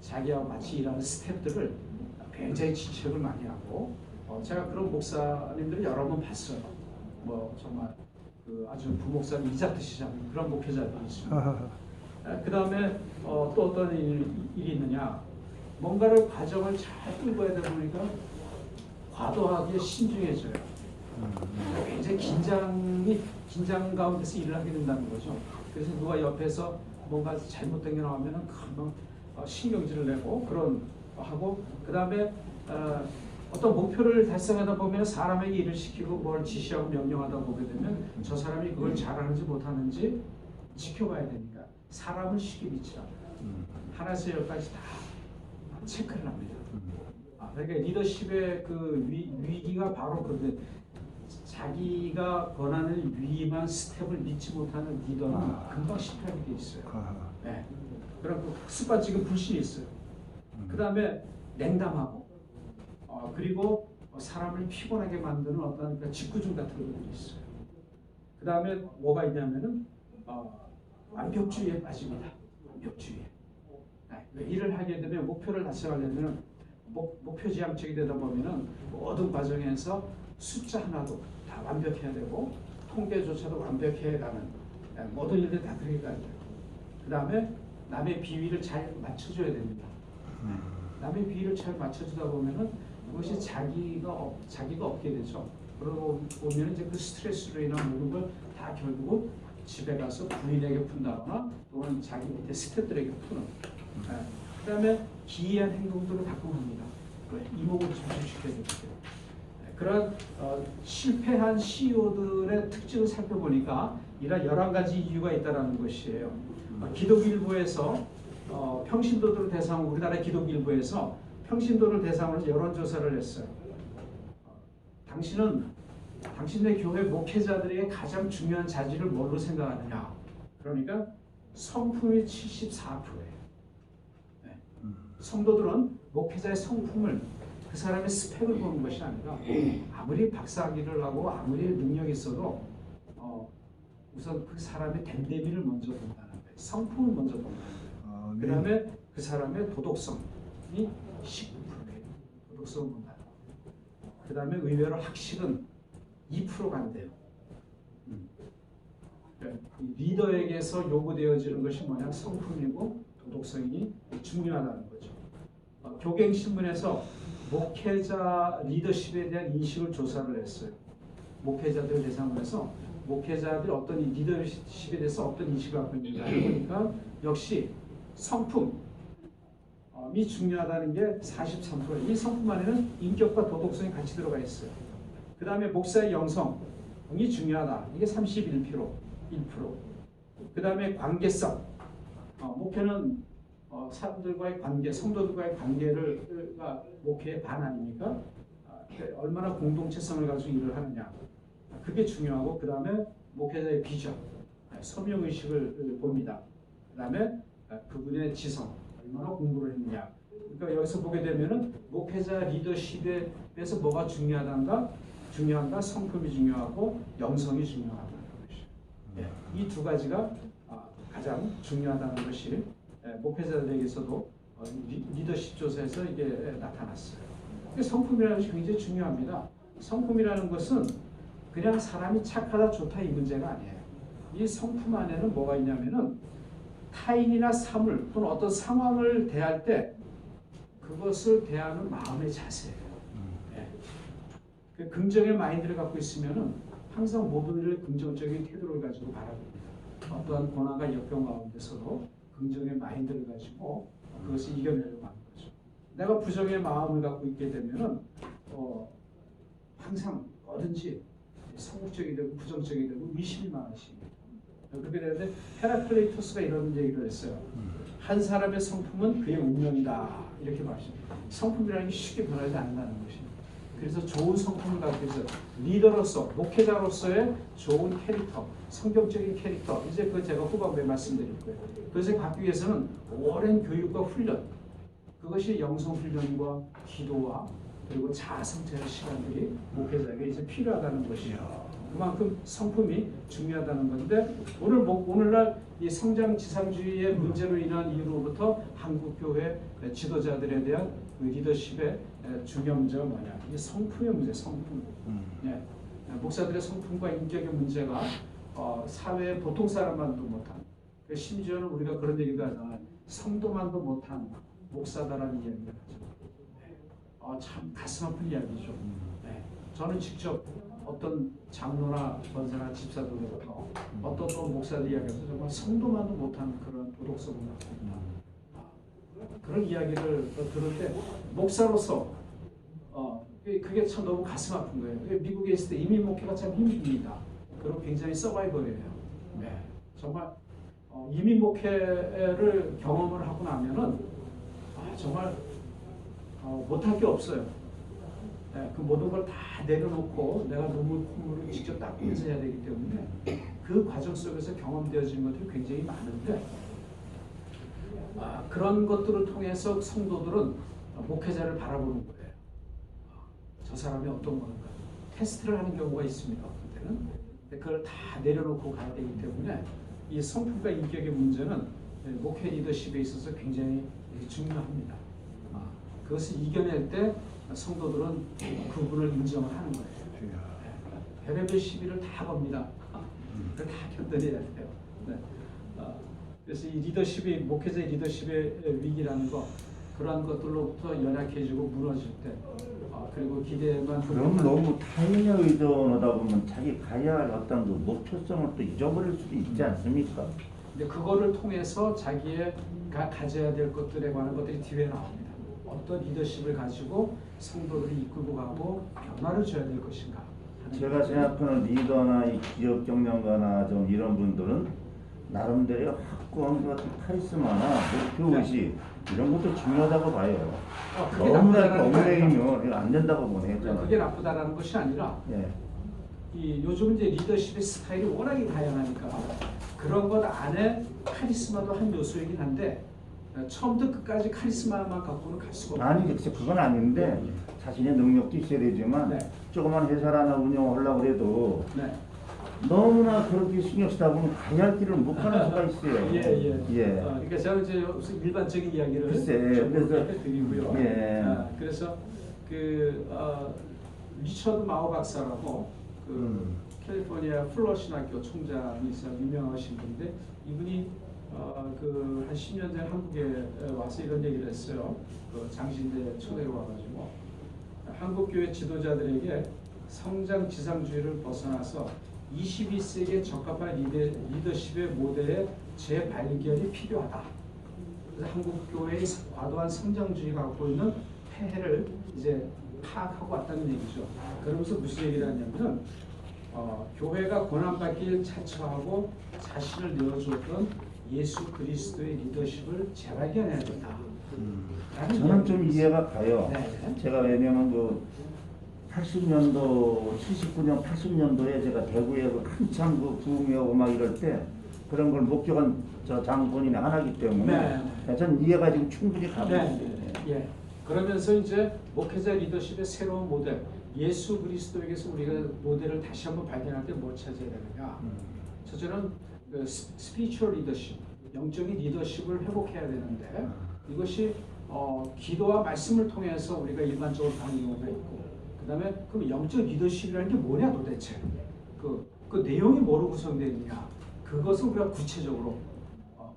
자기하고 같이 일하는 스태프들을 굉장히 지적을 많이 하고 제가 그런 목사님들을 여러 번 봤어요. 뭐 정말 그 아주 부목사님 이자트시장 그런 목회자들이 있습니다. 그 다음에 또 어떤 일이 있느냐, 뭔가를 과정을 잘 끌고 해야 되다 보니까 과도하게 신중해져요. 굉장히 긴장 가운데서 일을 하게 된다는 거죠. 그래서 누가 옆에서 뭔가 잘못된 게 나오면은 금방 신경질을 내고 그런 하고, 그 다음에 어떤 목표를 달성하다 보면 사람에게 일을 시키고 뭘 지시하고 명령하다 보게 되면 저 사람이 그걸 잘하는지 못하는지 지켜봐야 되니까 사람을 쉽게 믿지 않아요. 하나에서 열까지 다 체크를 합니다. 그러니까 리더십의 그 위기가 바로 그런데, 자기가 권하는 위임한 스텝을 믿지 못하는 리더는 금방 실패하게 돼 있어요. 네. 그런 그 습관적인 불신이 있어요. 그 다음에 냉담하고, 그리고 사람을 피곤하게 만드는 어떤 그 직구중 같은 것들이 있어요. 그 다음에 뭐가 있냐면은 완벽주의에 빠집니다. 완벽주의. 네. 일을 하게 되면 목표를 달성하려면 목표지향적이 되다 보면은 모든 과정에서 숫자 하나도 다 완벽해야 되고 통계조차도 완벽해야 가는 모든 일들 다 그렇게 가야 돼요. 그 다음에 남의 비위를 잘 맞춰줘야 됩니다. 남의 비위를 잘 맞춰주다 보면은 그것이 자기가 없게 되죠. 그러고 보면 이제 그 스트레스로 인한 모든 걸 다 결국은 집에 가서 부인에게 푼다거나 또는 자기 밑에 스태프들에게 푸는. 그 다음에 기이한 행동들을 가끔 합니다. 이목을 집중시켜야 되고요. 그런 실패한 CEO들의 특징을 살펴보니까 이런 11가지 이유가 있다는 것이에요. 기독일보에서 평신도들을 대상으로, 우리나라 기독일보에서 평신도를 대상으로 여론조사를 했어요. 당신의 교회 목회자들에게 가장 중요한 자질을 뭘로 생각하느냐? 그러니까 성품이 74%예요. 네. 성도들은 목회자의 성품을, 그 사람의 스펙을 보는 것이 아니라 아무리 박사학위를 하고 아무리 능력이 있어도 우선 그 사람의 됨됨이를 먼저 본다는 거예요. 성품을 먼저 본다는 거예요. 그 다음에 그 사람의 도덕성이 19%예요. 도덕성을 본다는 거예요. 그 다음에 의외로 학식은 2%가 안 돼요. 리더에게서 요구되어지는 것이 뭐냐? 성품이고 도덕성이 중요하다는 거죠. 교갱신문에서 목회자 리더십에 대한 인식을 조사를 했어요. 목회자들 대상으로 해서 목회자들이 어떤 리더십에 대해서 어떤 인식을 갖고 있는가 해보니까 역시 성품이 중요하다는 게 43%. 이 성품 안에는 인격과 도덕성이 같이 들어가 있어요. 그 다음에 목사의 영성이 중요하다. 이게 31%, 1%. 그 다음에 관계성. 목회는 사람들과의 관계, 성도들과의 관계가 목회의 반 아닙니까? 얼마나 공동체성을 가지고 일을 하느냐. 그게 중요하고, 그 다음에 목회자의 비전, 소명의식을 봅니다. 그 다음에 그분의 지성, 얼마나 공부를 했느냐. 그러니까 여기서 보게 되면은 목회자 리더십에서 뭐가 중요한가? 성품이 중요하고 영성이 중요하다는 것이죠. 이 두 가지가 가장 중요하다는 것이 목회자들에게서도 리더십 조사에서 이게 나타났어요. 성품이라는 것이 굉장히 중요합니다. 성품이라는 것은 그냥 사람이 착하다 좋다 이 문제가 아니에요. 이 성품 안에는 뭐가 있냐면은 타인이나 사물 또는 어떤 상황을 대할 때 그것을 대하는 마음의 자세예요. 그 긍정의 마인드를 갖고 있으면은 항상 모든 일을 긍정적인 태도를 가지고 바라봅니다. 어떠한 고난과 역경 가운데서도 긍정의 마인드를 가지고 그것을 이겨내려고 하는 거죠. 내가 부정의 마음을 갖고 있게 되면은 항상 뭐든지 소극적이 되고 부정적이 되고 의심이 많으십니다. 그렇게 되는데 헤라클레이토스가 이런 얘기를 했어요. 한 사람의 성품은 그의 운명이다. 이렇게 말씀합니다. 성품이라는 게 쉽게 변하지 않는다는 것입니다. 그래서 좋은 성품을 갖기 위해서 리더로서, 목회자로서의 좋은 캐릭터, 성경적인 캐릭터, 이제 그 제가 후반부에 말씀드릴 거예요. 그것을 갖기 위해서는 오랜 교육과 훈련, 그것이 영성 훈련과 기도와 그리고 자아 성찰의 시간들이 목회자에게 이제 필요하다는 것이요. 그만큼 성품이 중요하다는 건데 오늘날 이 성장 지상주의의 문제로 인한 이후로부터 한국 교회 지도자들에 대한 그 리더십의 중요한 문제가 뭐냐? 이 성품의 문제, 성품. 예. 목사들의 성품과 인격의 문제가 사회의 보통 사람만도 못한, 심지어는 우리가 그런 얘기도 하잖아요. 성도만도 못한 목사다라는 이야기를 하죠. 참 가슴 아픈 이야기죠. 네. 저는 직접 어떤 장로나 권사나 집사들로부터 어떤 또 목사들 이야기에서 정말 성도만도 못한 그런 도덕성을 갖고 있다. 그런 이야기를 들을 때 목사로서 그게 참 너무 가슴 아픈 거예요. 미국에 있을 때 이민 목회가 참 힘듭니다. 그리고 굉장히 서바이벌이에요. 네. 정말 이민 목회를 경험을 하고 나면은 정말 못할 게 없어요. 네, 그 모든 걸 다 내려놓고 내가 눈물 콧물을 직접 닦으면서 해야 되기 때문에 그 과정 속에서 경험되어진 것들이 굉장히 많은데 그런 것들을 통해서 성도들은 목회자를 바라보는 거예요. 저 사람이 어떤 건가 테스트를 하는 경우가 있습니다. 어떤 때는 그걸 다 내려놓고 가야 되기 때문에 이 성품과 인격의 문제는 목회 리더십에 있어서 굉장히 중요합니다. 그것을 이겨낼 때 성도들은 그분을 인정을 하는 거예요. 별의별 시비를 다 겁니다. 그걸 다 견뎌내야 돼요. 네. 그래서 이 리더십이 목회자의 리더십의 위기라는 거 그러한 것들로부터 연약해지고 무너질 때 그리고 기대만 그럼 너무 타인에 의존하다 보면 자기 가야 할 어떤 그 목표성을 또 잊어버릴 수도 있지 않습니까? 근데 그거를 통해서 자기가 가져야 될 것들에 관한 것들이 뒤에 나옵니다. 어떤 리더십을 가지고 성도들을 이끌고 가고 변화를 줘야 될 것인가. 제가 생각하는 리더나 이 기업 경영가나 좀 이런 분들은 나름대로 확고한 것 같은 카리스마나 목표의식 이런 것도 중요하다고 봐요. 너무나 엉망이면 이거 안 된다고 보네. 그게 나쁘다라는 것이 아니라 요즘 이제 리더십의 스타일이 워낙에 다양하니까 그런 것 안에 카리스마도 한 요소이긴 한데 처음부터 끝까지 카리스마만 갖고는 갈 수가 없어요. 아니 그건 아닌데 자신의 능력도 있어야 되지만 조그만 회사를 하나 운영하려고 해도 너무나 그렇게 신경 쓰다 보면 가야 할 길을 못 가는 수가 있어요. 그러니까 제가 이제 일반적인 이야기를 그래서 드리고요. 그래서 리처드 마오 박사라고 캘리포니아 플러신 학교 총장이 있어 유명하신 분인데 이분이 한 10년 전에 한국에 와서 이런 얘기를 했어요. 장신대 초대로 와가지고 한국 교회 지도자들에게 성장 지상주의를 벗어나서 21세기에 적합한 리더십의 모델의 재발견이 필요하다. 그래서 한국 교회의 과도한 성장주의가 갖고 있는 폐해를 이제 파악하고 왔다는 얘기죠. 그러면서 무슨 얘기를 하냐면 교회가 고난받기를 자처하고 자신을 내어주었던 예수 그리스도의 리더십을 재발견해야 된다. 저는 좀 이해가 가요. 제가 왜냐면 80년도, 79년, 80년도에 제가 대구에 한참 부흥하고 막 이럴 때 그런 걸 목격한 장본인의 하나이기 때문에 저는 이해가 지금 충분히 가고 있어요. 그러면서 이제 목회자 리더십의 새로운 모델, 예수 그리스도에게서 우리가 모델을 다시 한번 발견할 때 뭘 찾아야 되느냐? 첫째는 스피리추얼 리더십, 영적인 리더십을 회복해야 되는데 이것이 기도와 말씀을 통해서 우리가 일반적으로 하는 경우가 있고 그 다음에 그럼 영적 리더십이라는 게 뭐냐 도대체 그 내용이 뭐로 구성되어 있느냐 그것을 우리가 구체적으로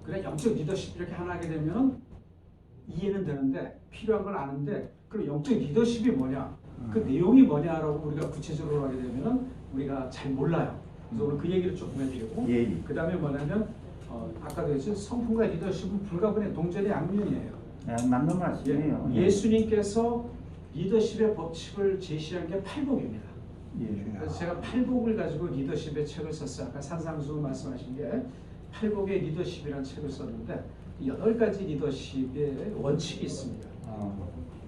그래 영적 리더십 이렇게 하나 하게 되면 이해는 되는데 필요한 건 아는데 그럼 영적 리더십이 뭐냐 그 내용이 뭐냐라고 우리가 구체적으로 하게 되면 우리가 잘 몰라요. 그래서 오늘 그 얘기를 조금 해드리고 그 다음에 뭐냐면 아까도 했죠. 성품과 리더십은 불가분의 동전의 양면이에요. 맞는 말씀이에요. 예수님께서 리더십의 법칙을 제시한 게 팔복입니다. 그래서 제가 팔복을 가지고 리더십의 책을 썼어요. 아까 산상수 말씀하신 게 팔복의 리더십이라는 책을 썼는데 8가지 리더십의 원칙이 있습니다.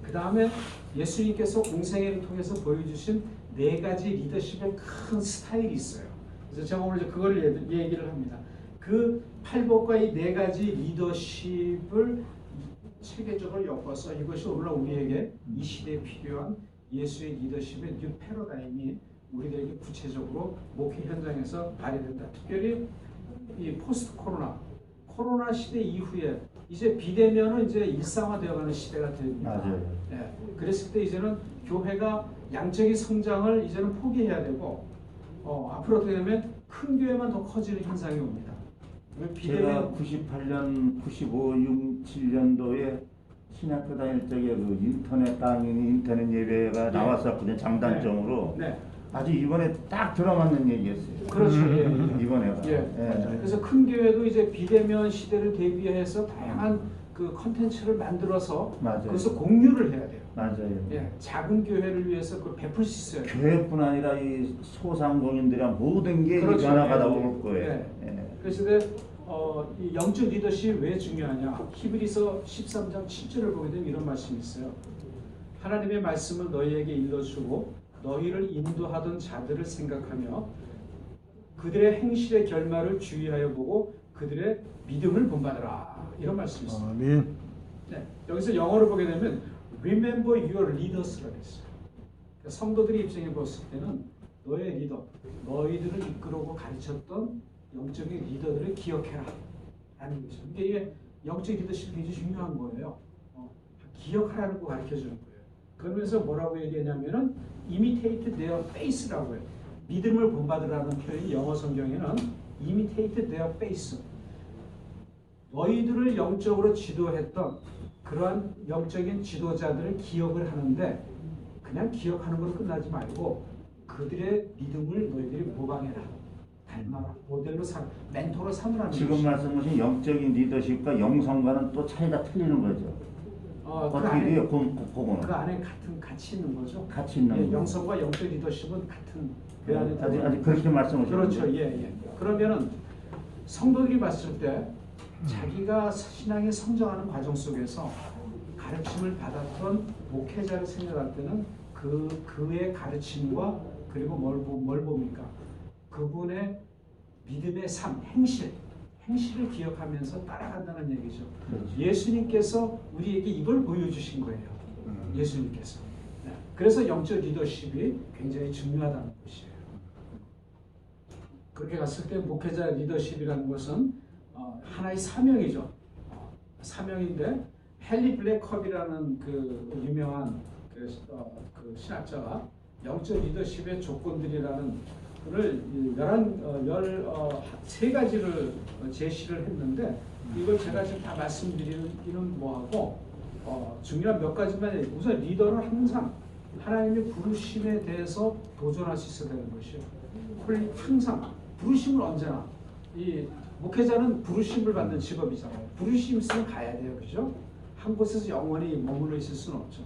그 다음에 예수님께서 공생애를 통해서 보여주신 4가지 리더십의 큰 스타일이 있어요. 그래서 제가 오늘 그걸 얘기를 합니다. 그 팔복과 이 4가지 리더십을 체계적으로 엮어서 이것이 오늘 우리에게 이 시대에 필요한 예수의 리더십의 뉴 패러다임이 우리들에게 구체적으로 목회 현장에서 발휘된다. 특별히 이 포스트 코로나 시대 이후에 이제 비대면은 이제 일상화되어가는 시대가 됩니다. 맞아요. 예, 그랬을 때 이제는 교회가 양적인 성장을 이제는 포기해야 되고 앞으로 어떻게 되면 큰 교회만 더 커지는 현상이 옵니다. 제가 98년, 95, 6, 7년도에 신학교 다닐 적에 그 인터넷 강의, 인터넷 예배가 네. 나왔었거든요. 장단점으로. 네. 아주 이번에 딱 들어맞는 얘기였어요. 그렇죠. 예, 예. 이번에가. 예. 예. 그래서 큰 교회도 이제 비대면 시대를 대비해서 다양한 그 컨텐츠를 만들어서 맞아요. 그것을 공유를 해야 돼요. 맞아요. 예, 작은 교회를 위해서 그걸 베풀 수 있어요. 교회뿐 아니라 이 소상공인들이랑 모든 게 그렇죠. 변화가 예, 나올 예. 거예요. 예. 예. 그래서 이 영적 리더십이 왜 중요하냐? 히브리서 13장 7절을 보게 되면 이런 말씀이 있어요. 하나님의 말씀을 너희에게 일러주고 너희를 인도하던 자들을 생각하며 그들의 행실의 결말을 주의하여 보고 그들의 믿음을 본받으라. 이런 말씀이 있어요. 아멘. 네, 여기서 영어로 보게 되면 Remember your leaders라고 했어요. 그러니까 성도들의 입장에 봤을 때는 너의 리더, 너희들을 이끌고 가르쳤던 영적인 리더들을 기억해라 라는 거죠. 이게 영적 리더십이 굉장히 중요한 거예요. 기억하라는 거 가르쳐주는 거예요. 그러면서 뭐라고 얘기하냐면은 imitate their faith라고 해요. 믿음을 본받으라는 표현이 영어 성경에는 imitate their faith. 너희들을 영적으로 지도했던 그러한 영적인 지도자들을 기억을 하는데 그냥 기억하는 걸로 끝나지 말고 그들의 믿음을 너희들이 모방해라. 닮아라. 모델로 멘토로 삼으라는 지금 것이죠. 말씀하신 영적인 리더십과 영성과는 또 차이가 틀리는 거죠. 그 어떻게 안에, 돼요? 그거는 그 안에 같이 있는 거죠. 같이 있는 예, 거죠. 영성과 영적 리더십은 같은 그 안에 아직 그렇게 말씀하시는 그렇죠. 거죠? 예, 예. 그러면은 성도들이 봤을 때 자기가 신앙이 성장하는 과정 속에서 가르침을 받았던 목회자를 생각할 때는 그의 가르침과 그리고 뭘 봅니까? 그분의 믿음의 삶, 행실을 기억하면서 따라간다는 얘기죠. 그렇죠. 예수님께서 우리에게 이걸 보여주신 거예요. 예수님께서. 네. 그래서 영적 리더십이 굉장히 중요하다는 것이에요. 그렇게 갔을 때 목회자 리더십이라는 것은 하나의 사명이죠. 사명인데 헨리 블랙컵이라는 그 유명한 그 신학자가 영적 리더십의 조건들이라는 를 13가지를 제시를 했는데 이걸 제가 지금 다 말씀드리기는 뭐하고 중요한 몇 가지만 해요. 우선 리더는 항상 하나님의 부르심에 대해서 도전할 수 있어야 되는 것이요. 항상 부르심을 언제나 이 목회자는 부르심을 받는 직업이잖아요. 부르심 있으면 가야 돼요. 그죠? 한 곳에서 영원히 머물러 있을 수는 없죠.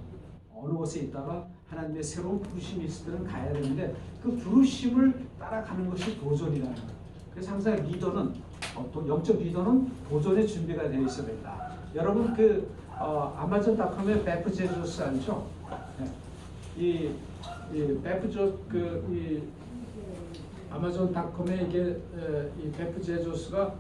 어느 곳에 있다가 하나님의 새로운 부르심이 있을 때는 가야 되는데 그 부르심을 따라가는 것이 도전이라는 거예요. 그래서 항상 리더는 또 영적 리더는 도전의 준비가 되어 있어야 된다. 여러분 아마존닷컴의 베프 제조스 알죠? 네. 이 아마존닷컴의 이 베프 제조스가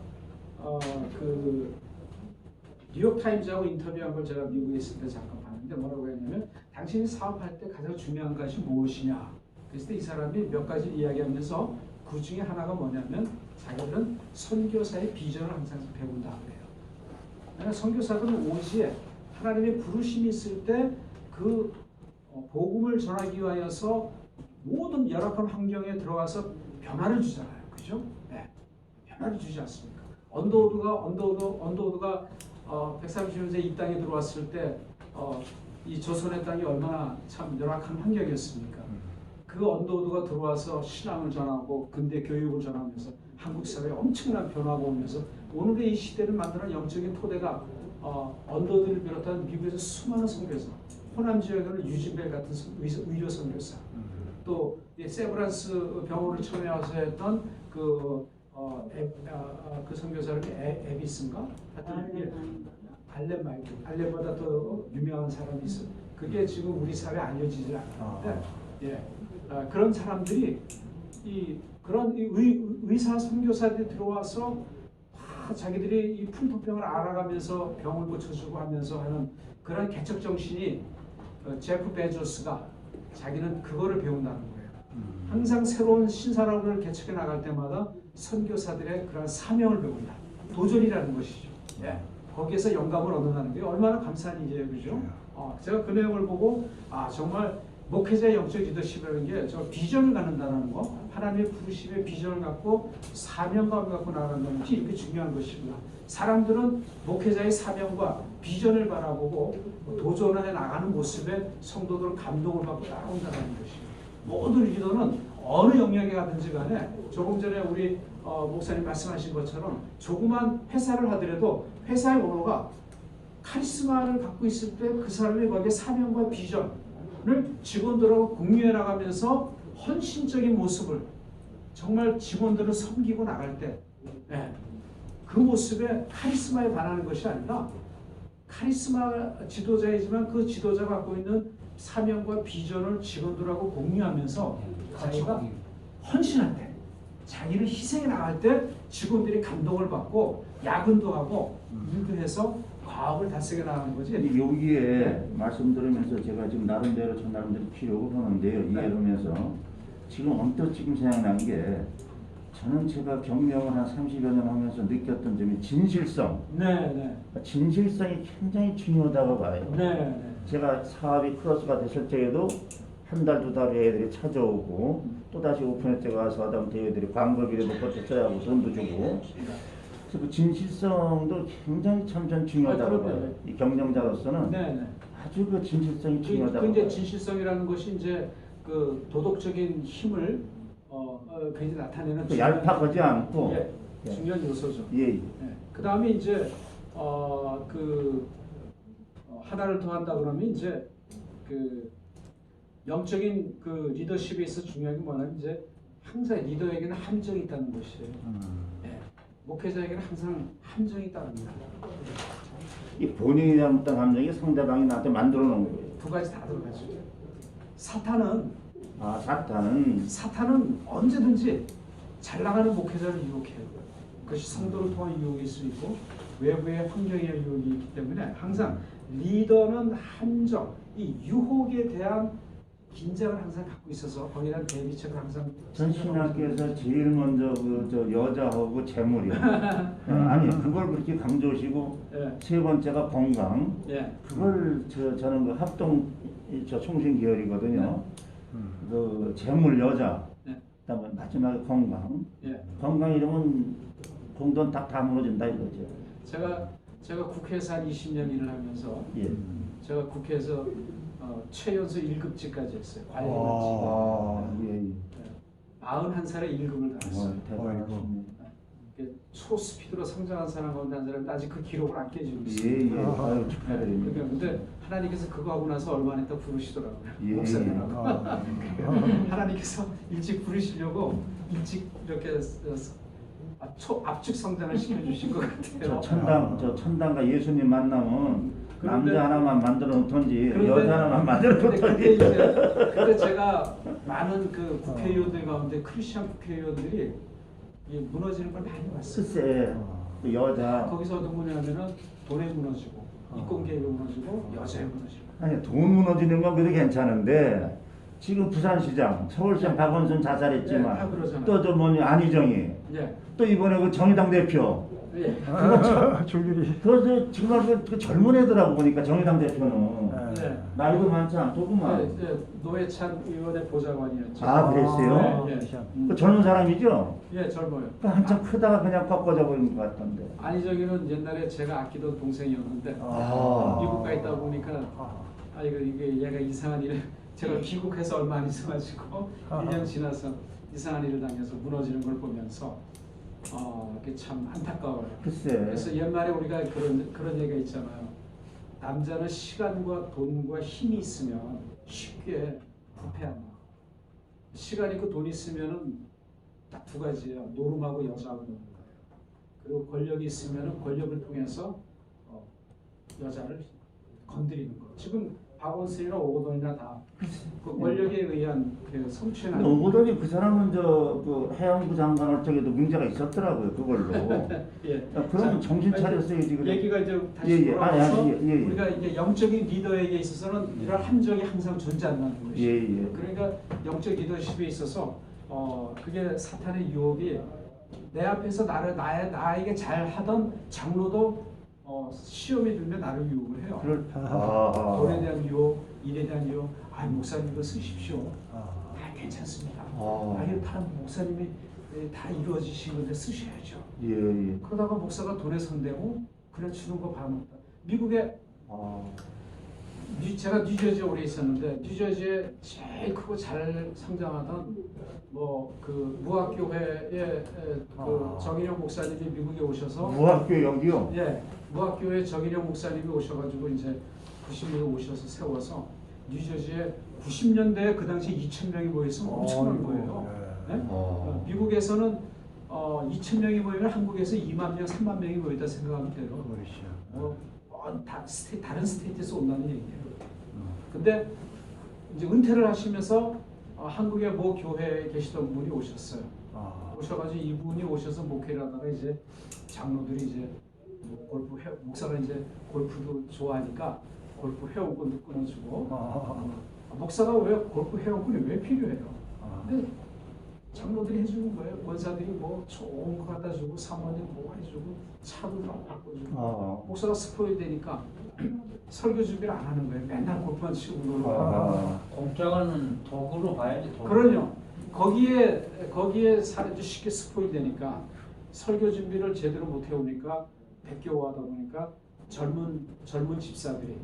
뉴욕타임즈하고 인터뷰한 걸 제가 미국에 있을 때 잠깐 봤는데 뭐라고 했냐면 당신이 사업할 때 가장 중요한 것이 무엇이냐. 그랬을 때 이 사람이 몇 가지 이야기하면서 그 중에 하나가 뭐냐면 자기들은 선교사의 비전을 항상 배운다 그래요. 그러니까 선교사들은 오지에 하나님의 부르심이 있을 때 그 복음을 전하기 위하여서 모든 열악한 환경에 들어가서 변화를 주잖아요. 그죠? 네. 변화를 주지 않습니까? 언더우드가 130년째 이 땅에 들어왔을 때 이 조선의 땅이 얼마나 참 열악한 환경이었습니까? 그 언더우드가 들어와서 신앙을 전하고 근대 교육을 전하면서 한국 사회에 엄청난 변화가 오면서 오늘의 이 시대를 만드는 영적인 토대가 언더우드를 비롯한 미국에서 수많은 선교사, 호남 지역에는 유진벨 같은 의료 선교사, 또 세브란스 병원을 처음에 와서 했던 그 선교사님이 에비스인가? 하여튼 알렌보다 더 유명한 사람이 있어. 그게 지금 우리 사회에 알려지지 않는데, 그런 사람들이 그런 의사 선교사들이 들어와서 다 자기들이 이 풍토병을 알아가면서 병을 고쳐주고 하면서 하는 그런 개척 정신이 제프 베조스가 자기는 그거를 배운다는 거예요. 항상 새로운 신사람을 개척해 나갈 때마다 선교사들의 그런 사명을 배운다. 도전이라는 것이죠. 예. 거기에서 영감을 얻는다는 게 얼마나 감사한 일이에요, 그죠? 제가 그 내용을 보고 정말 목회자의 영적 리더십이라는 게 저 비전을 갖는다는 거, 하나님의 부르심의 비전을 갖고 사명감을 갖고 나간다는 것이 이렇게 중요한 것이구나. 사람들은 목회자의 사명과 비전을 바라보고 도전해 나가는 모습에 성도들은 감동을 받고 따라온다는 것이에요. 모든 리더는 어느 영역에 가든지 간에 조금 전에 우리 목사님 말씀하신 것처럼 조그만 회사를 하더라도 회사의 오너가 카리스마를 갖고 있을 때 그 사람이 거기에 사명과 비전을 직원들하고 공유해 나가면서 헌신적인 모습을 정말 직원들을 섬기고 나갈 때 그 모습에 카리스마에 반하는 것이 아니라 카리스마 지도자이지만 그 지도자가 갖고 있는 사명과 비전을 직원들하고 공유하면서 자기가 헌신할 때 자기를 희생해 나갈 때 직원들이 감동을 받고 야근도 하고 일도 해서 과업을 다스려 나가는 거지. 여기에 말씀 들으면서 제가 지금 나름대로 저 나름대로 필요를 하는데요. 이해를 하면서 지금 언뜻 지금 생각난 게 저는 제가 경력을 한 30여 년 하면서 느꼈던 점이 진실성. 진실성이 굉장히 중요하다고 봐요. 제가 사업이 크로스가 됐을 때에도 한 달, 두 달에 애들이 찾아오고 또다시 오픈할 때 가서 하다 보면 애들이 광고비를 버텨 써야 하고 돈도 주고 그래서 그 진실성도 굉장히 참 전 중요하다고 봐요. 이 경영자로서는 아주 그 진실성이 중요하다고 이제 봐요. 진실성이라는 것이 이제 그 도덕적인 힘을 굉장히 나타내는 얄팍하지 않고 중요한 요소죠. 그 다음에 이제 하나를 더 한다 그러면 이제 그 영적인 그 리더십에 있어 중요한 게 뭐냐면 이제 항상 리더에게는 함정이 있다는 것이에요. 목회자에게는 항상 함정이 있답니다. 이 본인이 잘못한 감정이 상대방이 나한테 만들어 놓은 거예요. 두 가지 다 들어가죠. 사탄은 언제든지 잘 나가는 목회자를 유혹해요. 그것이 성도를 통한 유혹일 수 있고 외부의 환경의 유혹이 있기 때문에 항상 리더는 함정, 이 유혹에 대한 긴장을 항상 갖고 있어서 거기에 대한 대비책을 항상 전 신학교에서 제일 먼저 저 여자하고 재물이요. 아니 그걸 그렇게 강조하시고 세 번째가 건강. 그걸 저는 그 합동 총신 계열이거든요. 그 재물 여자. 그다음에 마지막에 건강. 건강 이러면 공돈 다 무너진다 이거죠. 제가 국회에서 한 20년 일을 하면서 제가 국회에서 최연소 1급직까지 했어요. 관리급직. 41살에 1급을 달았어요. 초스피드로 성장한 사람 가운데 한 사람이 아직 그 기록을 안 깨지고 있어요. 아유, 축하드립니다. 근데 하나님께서 그거 하고 나서 얼마 안 있다 부르시더라고요. 목사님하고. 하나님께서 일찍 부르시려고 일찍 이렇게 압축 성장을 시켜주신 것 같아요. 저 천당과 예수님 만나면 남자 하나만 만들어 놓던지 여자 하나만 만들어 놓던지. 근데 제가 많은 그 국회의원들 가운데 크리스천 국회의원들이 무너지는 걸 많이 봤어요. 글쎄, 그 여자. 거기서 어떤 거냐면은 돈에 무너지고 이권계에 무너지고 여자에 무너지고. 아니 돈 무너지는 건 그래도 괜찮은데 지금 부산시장, 서울시장 박원순 자살했지만 또 저 뭐냐 안희정이 또 이번에 그 정의당 대표. 그래서 정말 그 젊은 애들하고 보니까 정의당 대표는 나이도 많지 않더구만. 노회찬 의원의 보좌관이었죠. 아 그랬어요? 그 젊은 사람이죠? 젊어요. 그 한참 크다가 그냥 꺾어져 버린 것 같던데. 안희정이는 옛날에 제가 아끼던 동생이었는데 미국 가 있다 보니까 이게 얘가 이상한 일을 제가 귀국해서 얼마 안 있어가지고 1년 지나서 이상한 일을 당해서 무너지는 걸 보면서 그게 참 안타까워요. 그래서 옛말에 우리가 그런 얘기가 있잖아요. 남자는 시간과 돈과 힘이 있으면 쉽게 부패한다. 시간 있고 돈 있으면은 딱 두 가지예요. 노름하고 여자하고 노는 거예요. 그리고 권력이 있으면은 권력을 통해서 여자를 건드리는 거. 지금 박원순이나 오거돈이나 다 그 권력에 의한 그 성추행. 근데 오거돈이 그 사람은 그 해양부 장관을 쪽에도 문제가 있었더라고요 그걸로. 예. 그러면 자, 정신 아니, 차렸어야지. 그래. 얘기가 이제 다시 예, 예. 돌아와서 예, 예. 우리가 이제 영적인 리더에게 있어서는 이런 함정이 항상 존재한다는 것이. 예, 예. 그러니까 영적 리더십에 있어서 그게 사탄의 유혹이 내 앞에서 나에게 잘하던 장로도 시험에 들면 나를 유혹을 해요. 돈에 대한 유혹, 일에 대한 유혹. 목사님 이거 쓰십시오. 다 괜찮습니다. 이거 다 목사님이 다 이루어지신 건데 쓰셔야죠. 예, 예. 그러다가 목사가 돈에 손대고 그래 주는 거 봐먹다. 미국에 제가 뉴저지에 오래 있었는데 뉴저지에 제일 크고 잘 성장하던 그 무학교회의 그 정인영 목사님이 미국에 오셔서 무학교 여기요. 예, 무학교회 정인영 목사님이 오셔가지고 이제 90년에 오셔서 세워서 뉴저지에 90년대에 그 당시 2,000명이 모여서 엄청난 거예요. 네? 미국에서는 2,000명이 모이면 한국에서 2만 명, 3만 명이 모였다 생각하면 돼요. 다른 스테이트에서 온다는 얘기예요. 근데 이제 은퇴를 하시면서 한국의 모 교회에 계시던 분이 오셨어요. 오셔가지고 이분이 오셔서 목회를 하다가 이제 장로들이 이제 목사가 이제 골프도 좋아하니까 골프 회원권도 끊어주고 목사가 왜 골프 회원권이 왜 필요해요? 근데 장로들이 해주는 거예요. 권사들이 뭐 좋은 거 갖다 주고 사모님 뭐 해주고 차도 막 바꿔주고 목사가 스포일 되니까 설교 준비를 안 하는 거예요. 맨날 골프만 치고 놀고. 공짜는 도구로 봐야지. 도구. 그럼요. 거기에 사람들이 쉽게 스포일 되니까 설교 준비를 제대로 못 해오니까 백교하다 보니까 젊은 집사들이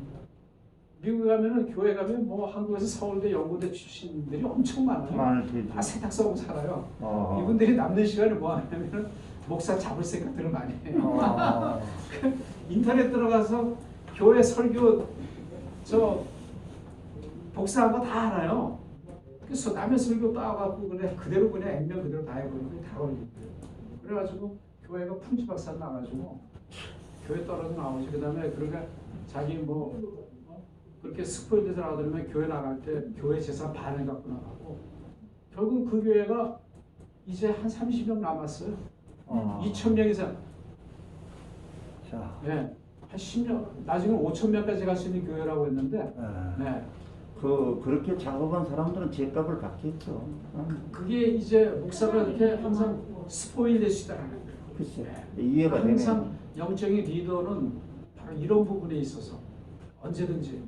미국에 가면은 교회 가면 뭐 한국에서 서울대 연고대 출신들이 엄청 많아요. 다 세탁소하고 살아요. 이분들이 남는 시간에 뭐 하냐면 목사 잡을 생각들을 많이 해요. 인터넷 들어가서 교회 설교 복사한 거 다 알아요. 그래서 남의 설교 따와갖고 그대로 그냥 액면 그대로 다 해버리고 다 걸리고요. 그래가지고 교회가 풍지박산 나가지고 교회 떨어져 나오지. 그다음에 그러니까 자기 뭐 그렇게 스포일돼서 나가면 교회 나갈 때 교회 재산 반을 갖고 나가고 결국 그 교회가 이제 한 30명 남았어요. 2,000명 이상. 네, 한 10년, 나중에 5,000명까지 갈 수 있는 교회라고 했는데, 네. 그렇게 작업한 사람들은 제값을 받겠죠. 그게 이제 목사가 이렇게 항상 스포일 될 수 있다는 거예요. 글쎄, 이해가 되네. 항상 영적인 리더는 바로 이런 부분에 있어서 언제든지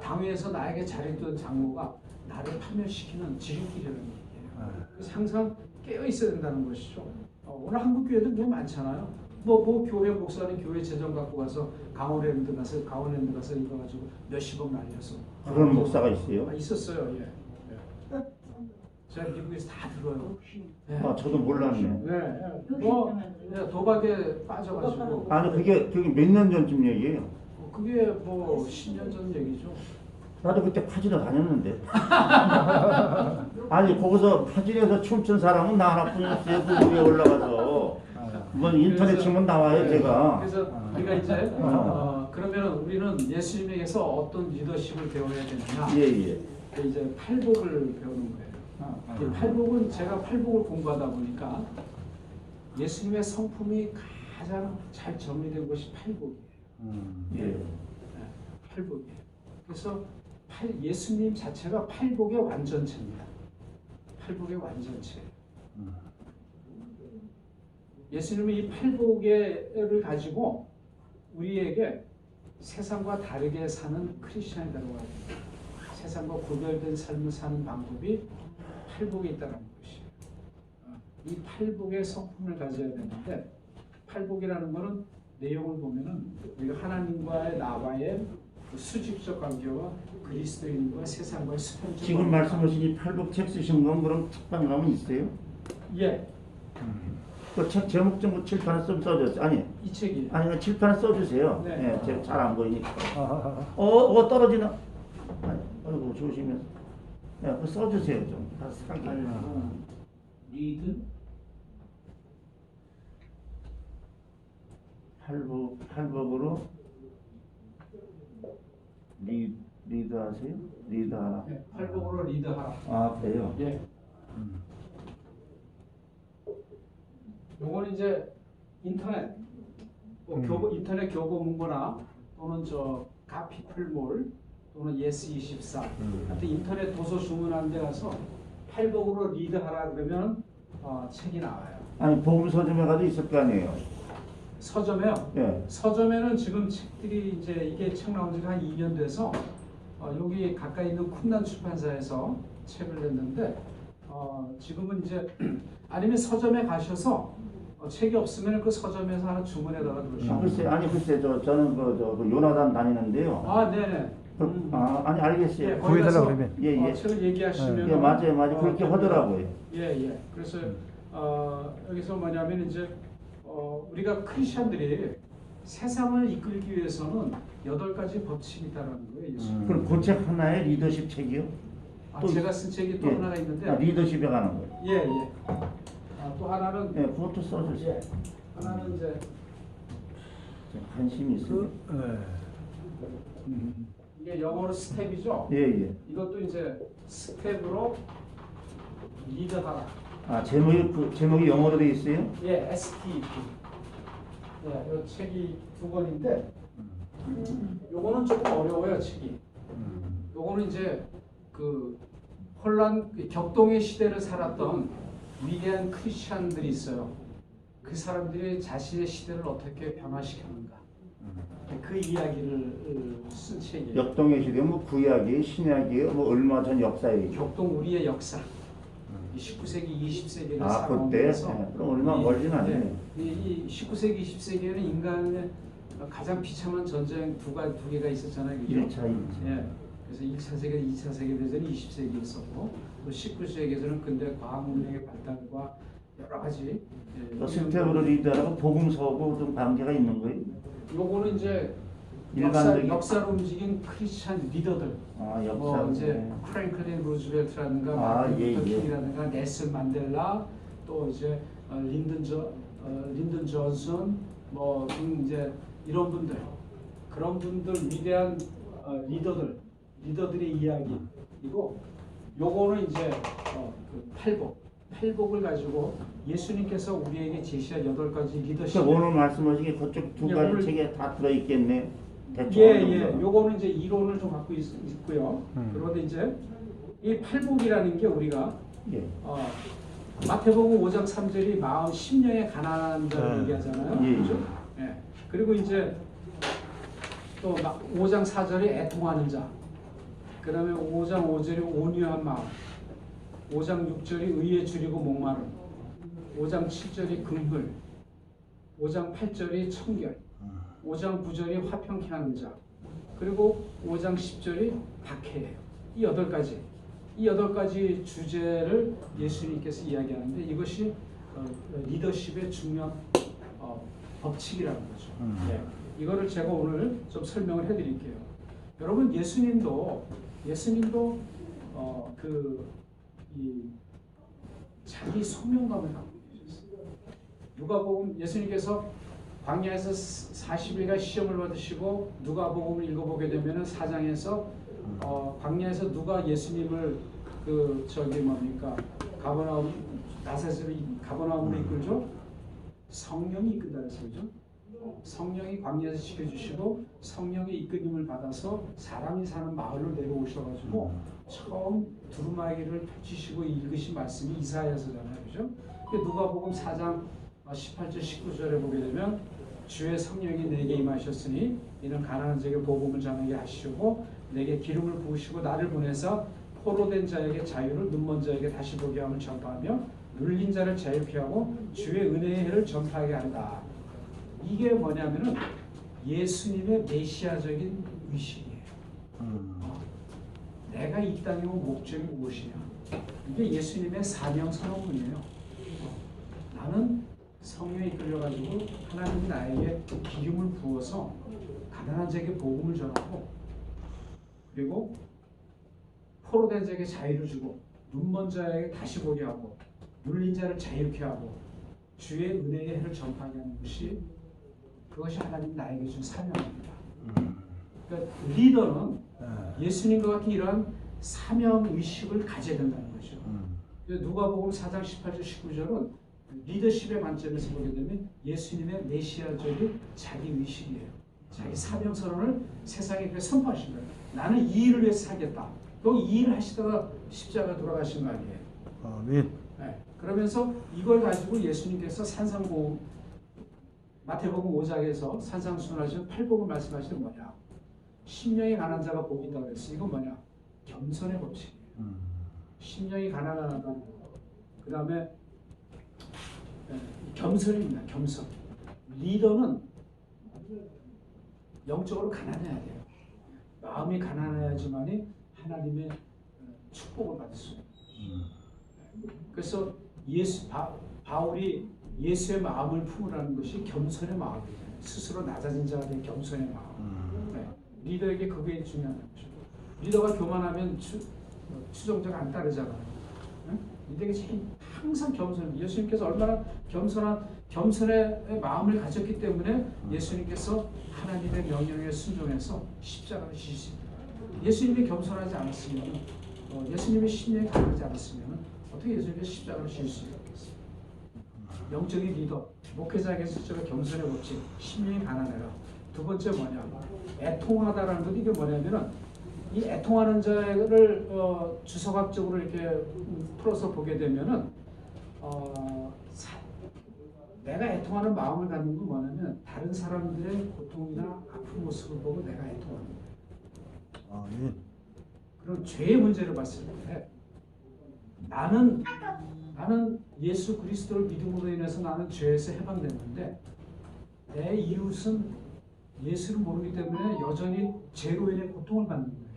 당회에서 나에게 잘했던 장로가 나를 파멸시키는 지름길이라는 얘기예요. 그래서 항상 깨어 있어야 된다는 것이죠. 오늘 한국 교회도 뭐 많잖아요. 뭐 교회 목사는 교회 재정 갖고 가서 강원랜드 가서 이거 가지고 몇십억 날려서 그런 목사가 있어요? 있었어요. 예. 제가 미국에서 다 들어요. 네. 저도 몰랐네. 네. 도박에 빠져가지고. 아니 그게 몇 년 전쯤 얘기예요? 그게 뭐 10년 전 얘기죠. 나도 그때 파지로 다녔는데. 아니 거기서 파지에서 춤춘 사람은 나 하나뿐이었어요. 그 위에 올라가서. 뭐 인터넷 치면 나와요. 제가. 그래서 우리가 이제 그러면 우리는 예수님에게서 어떤 리더십을 배워야 되느냐. 예. 이제 팔복을 배우는 거예요. 이 팔복은 제가 팔복을 공부하다 보니까 예수님의 성품이 가장 잘 정리된 것이 팔복이에요. 예. 팔복이에요. 그래서 예수님 자체가 팔복의 완전체입니다. 팔복의 완전체. 예수님은 이 팔복을 가지고 우리에게 세상과 다르게 사는 크리스천이라고 합니다. 세상과 구별된 삶을 사는 방법이 팔복에 있다는 것이에요. 이 팔복의 성품을 가져야 되는데 팔복이라는 것은 내용을 보면은 우리가 하나님과의 나와의 수직적 관계와 그리스도인과 세상과의 수평적 지금 말씀하신 이 팔복 책 쓰신 건 그럼 책방 가면 있어요? 예. 그 책 제목 좀 칠판에 좀 써주세요. 아니 이 책이 아니 칠판에 써주세요. 네. 예, 제가 잘 안 보이니까. 떨어지나? 아이고 조심해서. 예, 그거 써주세요 좀. 다 사기. 리드? 팔복으로 리드하세요? 리드하라. 예, 팔복으로 리드하라. 아 그래요? 예. 요거는 이제 인터넷, 인터넷 교보 문고나 또는 저 가피플몰 또는 예스24 같은 인터넷 도서 주문하는 데 가서 팔복으로 리드하라 그러면 책이 나와요. 아니 복음 서점에 가도 있을 거 아니에요? 서점에요. 예. 서점에는 지금 책들이 이제 이게 책 나온 지가 한 2년 돼서 여기 가까이 있는 쿤난 출판사에서 책을 냈는데 지금은 이제 아니면 서점에 가셔서 책이 없으면 그 서점에서 하나 주문해다가 들으시면 글쎄 아니 글쎄 저는 그 요나단 다니는데요. 네네. 아니 알겠어요. 예, 거기 구해달라 가서 그러면. 예. 책을 얘기하시면 예 맞아요 그렇게 하더라고요. 예. 그래서 여기서 뭐냐면 이제 우리가 크리스천들이 세상을 이끌기 위해서는 8가지 법칙이 있다는 거예요. 예수. 그럼 그 책 하나에 리더십 책이요? 또 제가 쓴 책이 또 예. 하나가 있는데 리더십에 관한 거예요. 예. 또 하나는 예, 그것도 써주세요. 예. 하나는 이제 관심이 있어요. 이게 영어로 스텝이죠. 예. 이것도 이제 스텝으로 리드하라. 아 제목이 영어로 돼 있어요? 예, STP. 이 책이 2권인데 요거는 조금 어려워요, 책이. 요거는 이제 그 혼란 격동의 시대를 살았던 위대한 크리스천들이 있어요. 그 사람들이 자신의 시대를 어떻게 변화시켰는가. 그 이야기를 쓴 책이에요. 역동의 시대 뭐 구약이에요, 신약이에요, 뭐 얼마 전 역사예요. 격동 우리의 역사. 19세기, 20세기를 그때 살아오면서 그럼 얼마 멀진 않네요. 이 19세기, 20세기에는 인간의 가장 비참한 전쟁 두 개가 있었잖아요. 그죠? 1차, 2차. 예. 그래서 1차 세계, 2차 세계대전이 20세기에 있었고 또 19세기에서는 근대 과학 문명의 발달과 여러 가지 스텝으로 리드하고 복음서하고 좀 관계가 있는 거예요? 요거는 이제 일반적인 역사로 움직인 크리스찬 리더들 역사. 뭐 이제 프랭클린 루즈벨트라든가 마틴 루터 킹이라든가 넬슨 만델라 또 이제 린든 존슨 뭐 등 이제 이런 분들 그런 분들 위대한 리더들의 이야기이고 요거는 이제 그 팔복을 가지고 예수님께서 우리에게 제시한 8가지 리더십. 오늘 말씀하신 게 그쪽 두 가지 오늘 책에 다 들어있겠네. 대충 예. 요거는 이제 이론을 좀 갖고 있고요. 그런데 이제 이 팔복이라는 게 우리가 예. 마태복음 5장 3절이 마음 심령에 가난한 자를 얘기하잖아요. 예. 그죠? 예. 그리고 이제 또 5장 4절이 애통하는 자. 그다음에 5장 5절이 온유한 마음. 5장 6절이 의에 줄이고 목마름. 5장 7절이 긍휼. 5장 8절이 청결. 5장 9절이 화평케 하는 자. 그리고 5장 10절이 박해예요. 이 8가지. 이 8가지 주제를 예수님께서 이야기하는데 이것이 리더십의 중요한 법칙이라는 거죠. 네. 이거를 제가 오늘 좀 설명을 해드릴게요. 여러분 예수님도 이 자기 소명감을 갖고 계셨어요. 누가복음 예수님께서 광야에서 40일간 시험을 받으시고 누가복음을 읽어보게 되면은 4장에서 광야에서 누가 예수님을 가버나움 나사렛으로 가버나움으로 이끌죠? 성령이 이끈다 그래서 그죠? 성령이 광야에서 지켜주시고 성령의 이끌림을 받아서 사람이 사는 마을로 내려오셔가지고 처음 두루마기를 펼치시고 읽으신 말씀이 이사야서잖아요, 그죠? 누가복음 4장 18절 19절에 보게 되면 주의 성령이 내게 임하셨으니 이는 가난한 자에게 복음을 전하게 하시고 내게 기름을 부으시고 나를 보내서 포로된 자에게 자유를 눈먼 자에게 다시 보게 함을 전파하며 눌린 자를 자유케 하고 주의 은혜의 해를 전파하게 한다. 이게 뭐냐면은 예수님의 메시아적인 의식이에요. 내가 이 땅에 온 목적이 무엇이냐? 이게 예수님의 사명 선언문이에요. 나는 성령에 이끌려가지고 하나님이 나에게 기름을 부어서 가난한 자에게 복음을 전하고 그리고 포로된 자에게 자유를 주고 눈먼 자에게 다시 보게 하고 눌린 자를 자유케 하고 주의 은혜의 해를 전파하게 하는 것이 그것이 하나님 나에게 준 사명입니다. 그러니까 리더는 예수님과 같은 이러한 사명 의식을 가져야 된다는 거죠. 누가복음 4장 18절 19절은 리더십의 관점에서 보게 되면 예수님의 메시아적인 자기 의식이에요. 자기 사명 선언을 세상에 선포하신 거예요. 나는 이 일을 위해서 살겠다. 또 이 일을 하시다가 십자가 돌아가신 거 아니에요. 아멘. 네. 그러면서 이걸 가지고 예수님께서 산상보 마태복음 5장에서 산상순환하신 팔복을 말씀하시는 뭐냐? 심령이 가난한 자가 복이 있다고 그랬어요. 이건 뭐냐? 겸손의 법칙이에요. 심령이 가난하다는 거. 그 다음에 겸손입니다. 겸손. 리더는 영적으로 가난해야 돼요. 마음이 가난해야지만이 하나님의 축복을 받을 수 있어요. 그래서 바울이 예수의 마음을 품으라는 것이 겸손의 마음이에요. 스스로 낮아진 자가 된 겸손의 마음. 네. 리더에게 그게 중요한 거죠. 리더가 교만하면 추종자가 안 따르잖아요. 네? 리더에게 항상 겸손. 예수님께서 얼마나 겸손의 마음을 가졌기 때문에 예수님께서 하나님의 명령에 순종해서 십자가를 지시십니다. 예수님이 겸손하지 않았으면, 예수님의 심령이 가난하지 않았으면 어떻게 예수님의 십자가를 지실 수 있겠어요? 영적인 리더, 목회자에게서 실제로 겸손의 법칙, 심령이 가난해라. 두 번째 뭐냐? 애통하다라는 것. 이게 뭐냐면은 이 애통하는 자를 주석학적으로 이렇게 풀어서 보게 되면은 내가 애통하는 마음을 갖는 건 뭐냐면 다른 사람들의 고통이나 아픈 모습을 보고 내가 애통하는 거예요. 아멘. 그럼 죄의 문제를 봤을 때 나는 예수 그리스도를 믿음으로 인해서 나는 죄에서 해방됐는데 내 이웃은 예수를 모르기 때문에 여전히 죄로 인해 고통을 받는 거예요.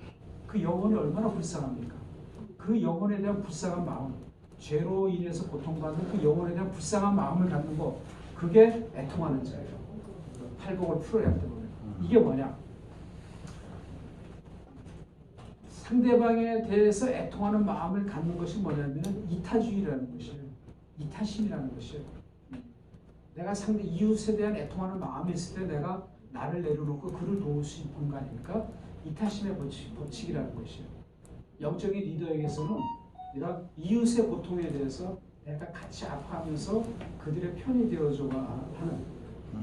그 영혼이 얼마나 불쌍합니까? 그 영혼에 대한 불쌍한 마음, 죄로 인해서 고통받는 그 영혼에 대한 불쌍한 마음을 갖는 거, 그게 애통하는 자예요. 팔복을 풀어야 할 때 보면 이게 뭐냐? 상대방에 대해서 애통하는 마음을 갖는 것이 뭐냐면 이타주의라는 것이에요. 이타심이라는 것이에요. 내가 상대 이웃에 대한 애통하는 마음이 있을 때 내가 나를 내려놓고 그를 도울 수 있는 공간이니까 이타심의 법칙이라는 것이에요. 영적인 리더에게서는 이런 이웃의 고통에 대해서 내가 같이 아파하면서 그들의 편이 되어줘야 하는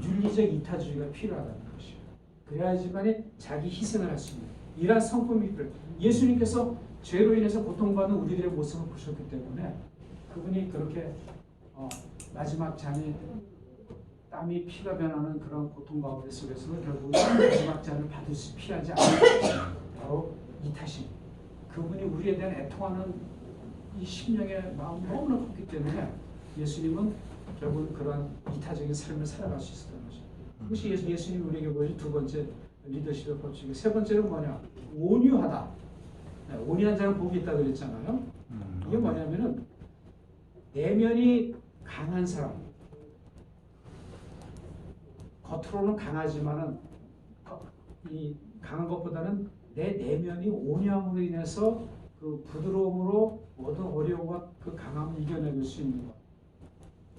윤리적 이타주의가 필요하다는 것이에요. 그래야지만이 자기 희생을 할 수 있는 이러한 성품이 필요해요. 예수님께서 죄로 인해서 고통받는 우리들의 모습을 보셨기 때문에 그분이 그렇게 마지막 잔이 땀이 피가 변하는 그런 고통 가운데 속에서는 결국 마지막 잔을 받을 수 피하지 않는 바로 이타심. 그분이 우리에 대한 애통하는 이 심령의 마음이 너무나 컸기 때문에 예수님은 결국 그러한 이타적인 삶을 살아갈 수 있었던 거죠. 그것이 예수님이 우리에게 보여준 두 번째 리더십의 법칙이고, 세 번째는 뭐냐? 온유하다. 온유한 자는 복이 있다고 그랬잖아요. 이게 뭐냐면은 내면이 강한 사람, 겉으로는 강하지만은 이 강한 것보다는 내 내면이 온유함으로 인해서 그 부드러움으로 모든 어려움과 그 강함을 이겨내줄 수 있는 것.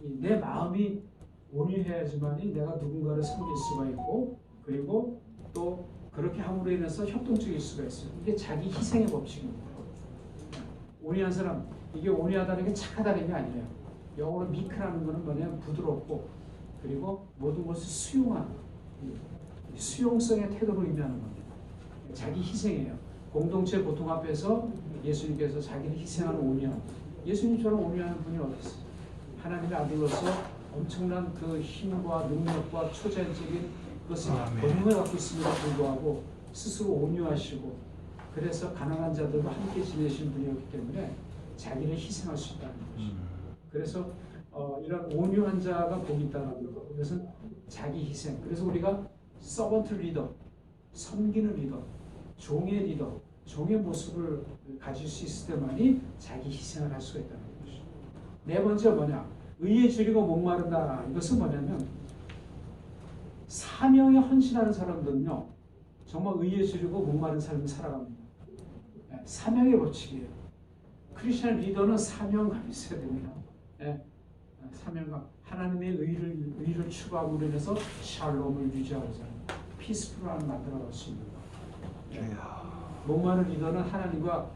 내 마음이 온유해야지만이 내가 누군가를 섬길 수가 있고, 그리고 또 그렇게 함으로 인해서 협동적일 수가 있어요. 이게 자기 희생의 법칙입니다. 온유한 사람, 이게 온유하다는 게 착하다는 게 아니에요. 영어로 미크라는 거는 뭐냐면 부드럽고, 그리고 모든 것을 수용하는, 수용성의 태도로 의미하는 겁니다. 자기 희생이에요. 공동체 고통 앞에서 예수님께서 자기를 희생하는 온유함. 예수님처럼 온유한 분이 어디 있어요? 하나님의 아들로서 엄청난 그 힘과 능력과 초자연적인 것을 권능을 갖고 있음에도 불구하고 스스로 온유하시고, 그래서 가난한 자들과 함께 지내신 분이었기 때문에 자기를 희생할 수 있다는 것이죠. 그래서 이런 온유한 자가 복이 있다는 것. 그것은 자기 희생. 그래서 우리가 서번트 리더, 섬기는 리더, 종의 리더, 종의 모습을 가질 수 있을 때만이 자기 희생을 할 수가 있다는 것이죠. 네 번째 뭐냐? 의에 줄이고 목마른다. 이것은 뭐냐면 사명에 헌신하는 사람들은요, 정말 의에 줄이고 목마른 삶을 살아갑니다. 사명의 법칙이에요. 크리스천 리더는 사명감이 있어야 됩니다. 사명감, 하나님의 의를 추구함으로 인해서 샬롬을 유지하고자 하는 피스풀함을 만들어갈 수 있는 것. 목마른 리더는 하나님과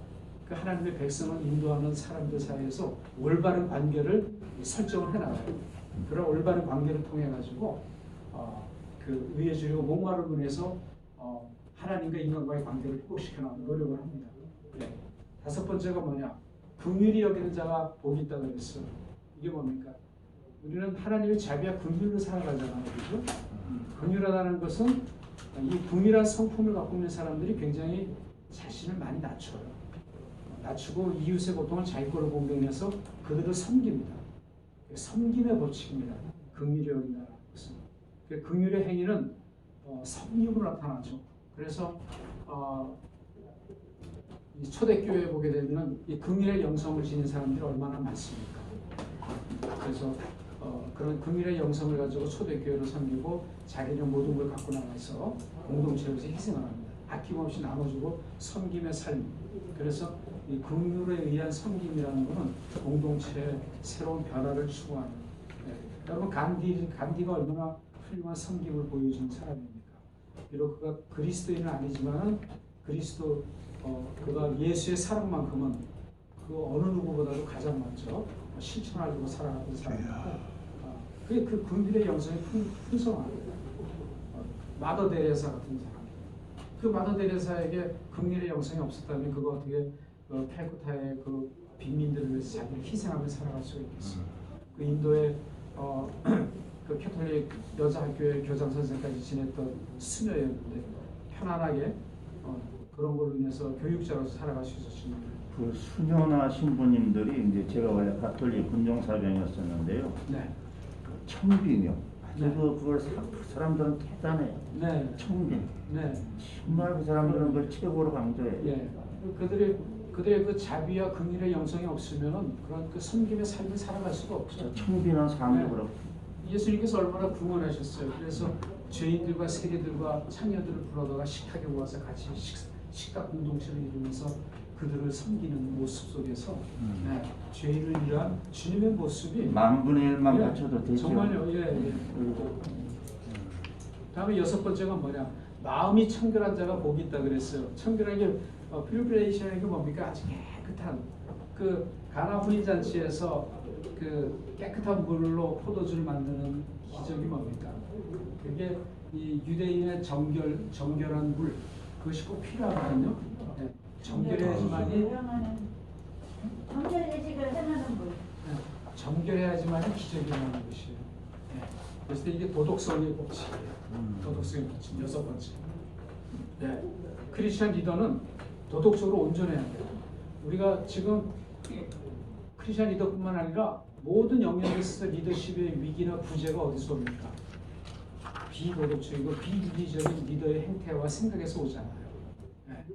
그 하나님의 백성을 인도하는 사람들 사이에서 올바른 관계를 설정을 해나가요. 그런 올바른 관계를 통해 가지고 그 의에 주려고 목마른 분에서 하나님과 인간과의 관계를 회복시켜 나가는 노력을 합니다. 네. 다섯 번째가 뭐냐? 긍휼히 여기는 자가 복이 있다 그랬어. 이게 뭡니까? 우리는 하나님의 자비와 긍휼로 살아가잖아요, 그렇죠? 긍휼하다는 것은 이 긍휼한 성품을 갖고 있는 사람들이 굉장히 자신을 많이 낮춰요. 낮추고 이웃의 고통을 자기 거로 공경해서 그들을 섬깁니다. 섬김의 법칙입니다. 긍휼히 여긴다는 것은. 그 긍휼의 행위는 섬김으로 나타나죠. 그래서 이 초대교회에 보게 되면 이 긍휼의 영성을 지닌 사람들이 얼마나 많습니까? 그래서 그런 긍휼의 영성을 가지고 초대교회를 섬기고 자기는 모든 걸 갖고 나가서 공동체로서 희생을 합니다. 아낌없이 나눠주고 섬김의 삶. 그래서 이 긍휼에 의한 섬김이라는 것은 공동체의 새로운 변화를 추구하는. 여러분 간디가 얼마나 훌륭한 섬김을 보여준 사람입니까? 비록 그가 그리스도인은 아니지만 그가 예수의 사랑만큼은 그 어느 누구보다도 가장 먼저 실천하려고 살아가던 사람이고, 그게 그 긍휼의 영성이 풍성합니다. 마더 데레사 같은 사람. 그 마더 데레사에게 긍휼의 영성이 없었다면 그가 어떻게 칼쿠타의 그 빈민들을 위해서 자기를 희생하며 살아갈 수가 있겠어요. 그 인도의 그 캐톨릭 여자 학교의 교장 선생까지 지냈던 수녀였는데 편안하게 그런 걸로 인해서 교육자로서 살아갈 수 있었지만 그 수녀나 신부님들이 이제 제가 원래 가톨릭 군종사병이었었는데요. 네. 청비녀. 아주 네. 그걸 사람들은 대단해요. 네. 청비. 네. 정말 그 사람들은 그걸 최고로 강조해요. 예. 그들의 그 자비와 긍휼의 영성이 없으면은 그런 그 섬김의 삶을 살아갈 수가 없죠. 청비는 삶도 네. 그렇고. 예수님께서 얼마나 궁원하셨어요. 그래서 죄인들과 세리들과 창녀들을 불러다가 식탁에 모아서 같이 식탁 공동체를 이루면서 그들을 섬기는 모습 속에서 네, 죄인을 위한 주님의 모습이 만분의 1만 예, 갖춰도 되죠. 정말요. 예. 다음에 여섯 번째가 뭐냐? 마음이 청결한 자가 복이 있다 그랬어요. 청결한 게 퓨리피케이션이 뭡니까? 아주 깨끗한 그 가나 혼인 잔치에서 그 깨끗한 물로 포도주를 만드는 기적이 뭡니까? 그게 이 유대인의 정결한 물 그것이 꼭 필요하거든요. 네. 정결해야지만이 정결 예식을 해놓는 분. 정결해야지만이 기적이 나는 것이에요. 네. 그래서 이게 도덕성의 법칙이에요. 도덕성의 법칙 여섯 번째. 네. 크리스천 리더는 도덕적으로 온전해야 돼요. 우리가 지금 크리스천 리더뿐만 아니라 모든 영역에 있어서 리더십의 위기나 부재가 어디서 옵니까? 비도덕적이고 비윤리적인 리더의 행태와 생각에서 오잖아요. 네.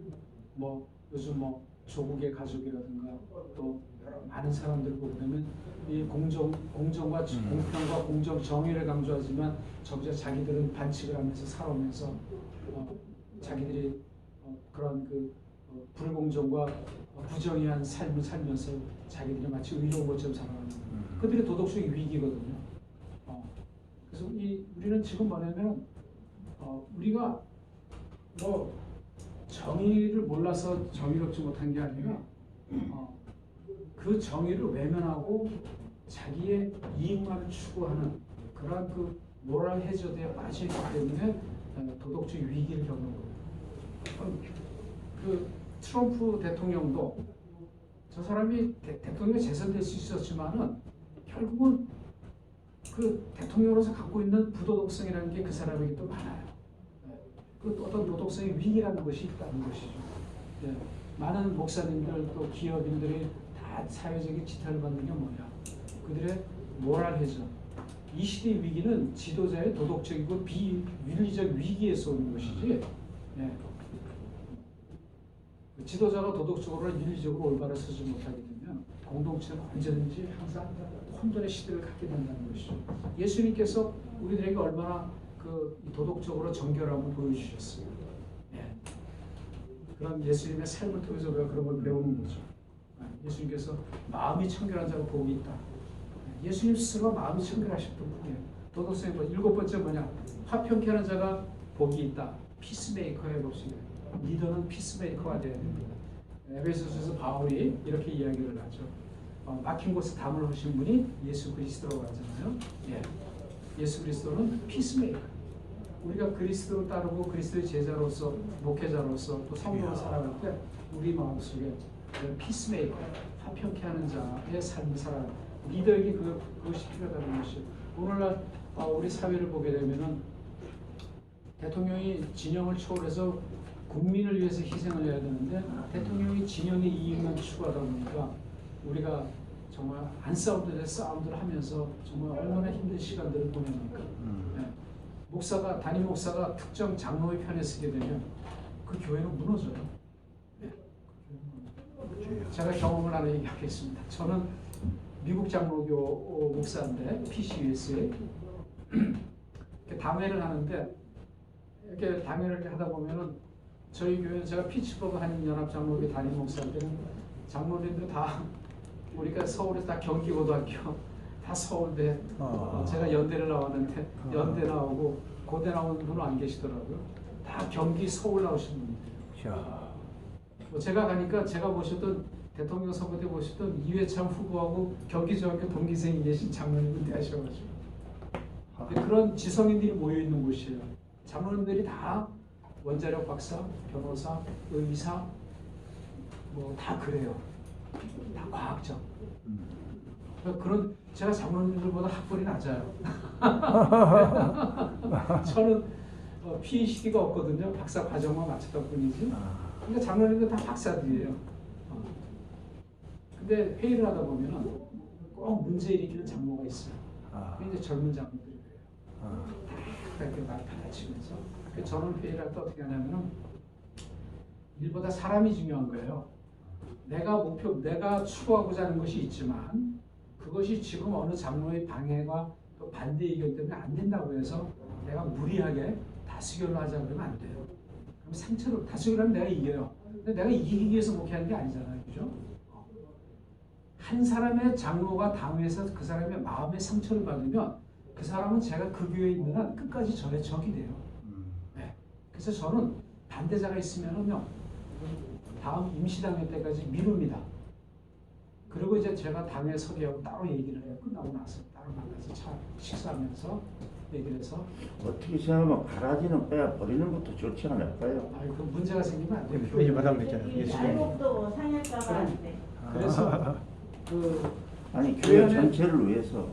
뭐 요즘 뭐 조국의 가족이라든가 또 여러 많은 사람들 보게 되면 이 공정과 공평과 공정 정의를 강조하지만 정작 자기들은 반칙을 하면서 살아오면서 자기들이 그런 그 불공정과 부정의한 삶을 살면서 자기들이 마치 의로운 것처럼 살아가는 그들의 도덕적인 위기거든요. 그래서 우리는 지금 뭐냐면 우리가 뭐 정의를 몰라서 정의롭지 못한 게 아니라 그 정의를 외면하고 자기의 이익만을 추구하는 그러한 그 모랄 해저드에 빠져있기 때문에 도덕적 위기를 겪는 거예요. 그 트럼프 대통령도 저 사람이 대통령에 재선될 수 있었지만은 결국은 그 대통령으로서 갖고 있는 부도덕성이라는 게 그 사람에게 또 많아요. 그 어떤 도덕성의 위기라는 것이 있다는 것이죠. 네. 많은 목사님들 또 기업인들이 다 사회적인 지탄을 받는 게 뭐냐? 그들의 모랄 해저. 이 시대의 위기는 지도자의 도덕적이고 비윤리적 위기에서 오는 것이지. 네. 지도자가 도덕적으로 윤리적으로 올바로 서지 못하게 되면 공동체는 언제든지 항상 혼돈의 시대를 갖게 된다는 것이죠. 예수님께서 우리들에게 얼마나 그 도덕적으로 정결함을 보여주셨어요. 네. 그런 예수님의 삶을 통해서 우리가 그런 걸 배우는 거죠. 예수님께서 마음이 청결한 자가 복이 있다. 예수님 스스로가 마음이 청결하셨던 분이에요. 도덕성의 법. 일곱 번째 뭐냐? 화평케 하는 자가 복이 있다. 피스메이커의 법칙이에요. 리더는 피스메이커가 돼야 됩니다. 에베소서에서 바울이 이렇게 이야기를 하죠. 막힌 곳에 담을 하신 분이 예수 그리스도라고 하잖아요. 예. 예수 그리스도는 피스메이커. 우리가 그리스도를 따르고 그리스도의 제자로서 목회자로서 또 성도로 살아갈 때 우리 마음속에 피스메이커, 화평케 하는 자의 삶을 살아가는 리더에게 그것이 필요하다는 것이 오늘날 우리 사회를 보게 되면은 대통령이 진영을 초월해서 국민을 위해서 희생을 해야 되는데 대통령이 진영의 이익만 추구하다 보니까 우리가 정말 안 싸우도 될 싸움들을 하면서 정말 얼마나 힘든 시간들을 보냅니까? 네. 담임 목사가 특정 장로의 편에 서게 되면 그 교회는 무너져요. 네. 제가 경험을 하나 얘기하겠습니다. 저는 미국 장로교 목사인데 PCUS에 당회를 하는데 이렇게 당회를 하다 보면은 저희 교회 제가 피츠버그 한인연합장로교 담임 목사인데는 장로님들 다 우리가 서울에서 다 경기고등학교 다 서울대 제가 연대를 나왔는데 연대 나오고 고대 나오는 분은 안 계시더라고요. 다 경기 서울 나오신 분이에요. 뭐 제가 가니까 제가 보셨던 대통령 선거 때 보셨던 이회창 후보하고 경기중학교 동기생이 계신 장로님들 하셔가지고 그런 지성인들이 모여 있는 곳이에요. 장로님들이 다 원자력 박사, 변호사, 의사 뭐 다 그래요. 다 과학자. 그런 제가 장로님들보다 학벌이 낮아요. 저는 PhD가 없거든요. 박사 과정만 마쳤던 뿐이지. 그러니까 장로님들 다 박사들이에요. 근데 회의를 하다 보면은 꼭 문제 일으키는 장로가 있어요. 그게 이제 젊은 장로들이 그래요. 다 이렇게 말 받아치면서. 저는 회의를 할 때 어떻게 하냐면은 일보다 사람이 중요한 거예요. 내가 추구하고자 하는 것이 있지만 그것이 지금 어느 장로의 방해와 또 반대 의견 때문에 안 된다고 해서 내가 무리하게 다수결을 하자 그러면 안 돼요. 그럼 상처를 다수결하면 내가 이겨요. 근데 내가 이기기 위해서 목회하는 게 아니잖아요, 그죠? 한 사람의 장로가 당해서 그 사람의 마음의 상처를 받으면 그 사람은 제가 그 교회에 있는 한 끝까지 저의 적이 돼요. 네. 그래서 저는 반대자가 있으면은요 다음 임시당회 때까지 미룹니다. 그리고 이제 제가 당회 서기하고 따로 얘기를 해요. 끝나고 나서 따로 만나서 식사하면서 얘기를 해서 어떻게 생각하면 가라지는 빼야 버리는 것도 좋지 않을까요? 그 문제가 생기면 안 돼요. 회의 마당 됐잖아요. 이 알곡도 상할까봐 안 돼. 그래서 아니 교회 교회 안에- 전체를 위해서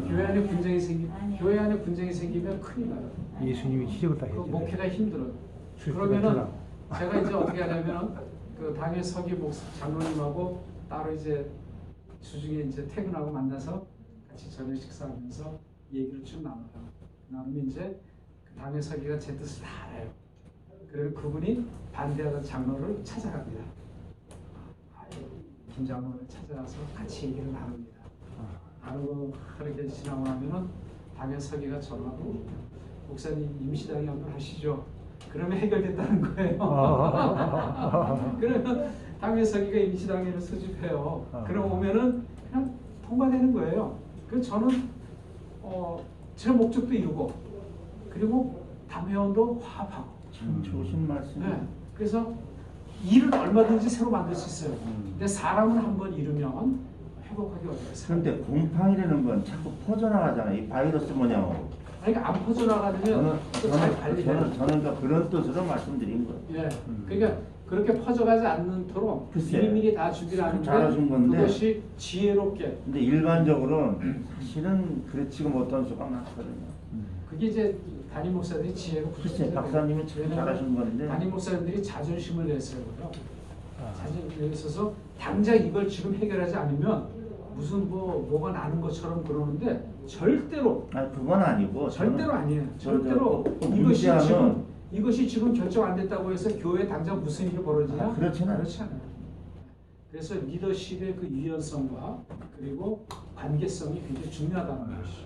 교회 안에 분쟁이 아니요. 교회 안에 분쟁이 생기면 큰일 나요. 예수님이 시작을 다 그 했잖아요. 목회가 힘들어요. 그러면은 제가 이제 어떻게 하냐면은 그 당의 서기 장로님하고 따로 이제 주중에 이제 퇴근하고 만나서 같이 저녁 식사하면서 얘기를 쭉 나눠요. 나누면 이제 그 당의 서기가 제 뜻을 다 알아요. 그리고 그분이 반대하던 장로를 찾아갑니다. 김 장로를 찾아가서 같이 얘기를 나눕니다. 나누고 그렇게 지나고 나면은 당의 서기가 전화로 목사님 임시당회 한번 하시죠. 그러면 해결됐다는 거예요. 그러면 당회 서기가 임시당회를 소집해요. 그럼 오면은 그냥 통과되는 거예요. 그래서 저는 제 목적도 이루고 그리고 당회원도 화합하고. 참 좋으신 말씀. 네. 그래서 일은 얼마든지 새로 만들 수 있어요. 근데 사람은 한번 잃으면 회복하기 어려워요. 그런데 곰팡이라는 건 자꾸 퍼져나가잖아요. 이 바이러스 모양으로. 그러니까 안 퍼져나가면 또 잘 관리돼요. 저는 그러니까 그런 뜻으로 말씀드린 거예요. 예. 그러니까 그렇게 퍼져가지 않도록 글쎄. 미리미리 다 준비를 하는데 잘하신 건데. 그것이 지혜롭게 근데 일반적으로는 사실은 그렇지가 못한 수가 많거든요. 그게 이제 담임 목사들이 지혜가 글쎄 부족해요. 박사님이 참 왜냐면 잘하신 건데. 담임 목사님들이 자존심을 내세워요. 자존심을 내서서 당장 이걸 지금 해결하지 않으면 무슨 뭐가 나는 것처럼 그러는데 절대로 아니 그건 아니고 절대로 아니에요. 절대로 문제하면 이것이 지금 결정 안 됐다고 해서 교회에 당장 무슨 일이 벌어지냐? 그렇지 않아요. 그렇지 않아요. 그래서 리더십의 그 유연성과 그리고 관계성이 굉장히 중요하다는 것이죠.